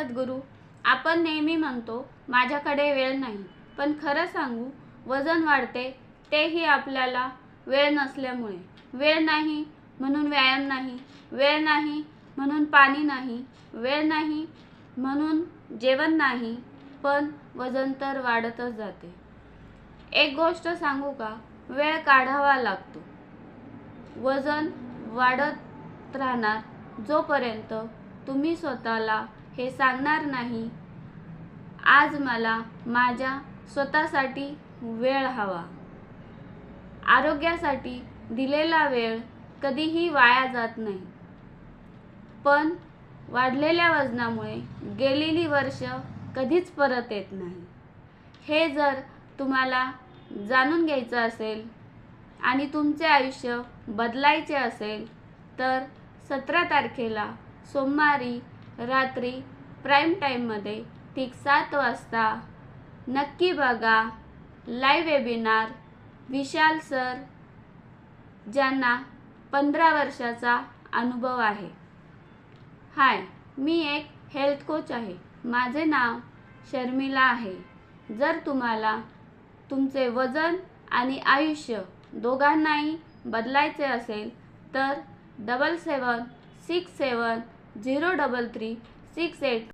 सद्गुरू, आपण नेहमी म्हणतो माझ्याकडे वेळ नाही, पण खरं सांगू वजन वाढते तेही आपल्याला वेळ नसल्यामुळे. वेळ नाही म्हणून व्यायाम नाही, वेळ नाही म्हणून पाणी नाही, वेळ नाही म्हणून जेवण नाही, पण वजन तर वाढतच जाते. एक गोष्ट सांगू का, वेळ काढावा लागतो. वजन वाढत राहणार जोपर्यंत तुम्ही स्वतःला हे सांगणार नाही, आज मला माझ्या स्वतःसाठी वेळ हवा. आरोग्यासाठी दिलेला वेळ कधीही वाया जात नाही, पण वाढलेल्या वजनामुळे गेलेली वर्ष कधीच परत येत नाही. हे जर तुम्हाला जाणून घ्यायचं असेल आणि तुमचे आयुष्य बदलायचे असेल तर 17 तारखेला सोमवारी रात्री प्राईम टाईममध्ये ठीक 7 वाजता नक्की बघा लाईव्ह वेबिनार. विशाल सर, ज्यांना 15 वर्षाचा अनुभव आहे. हाय, मी एक हेल्थ कोच आहे. माझे नाव शर्मिला आहे. जर तुम्हाला तुमचे वजन आणि आयुष्य दोघांनाही बदलायचे असेल तर 7767033686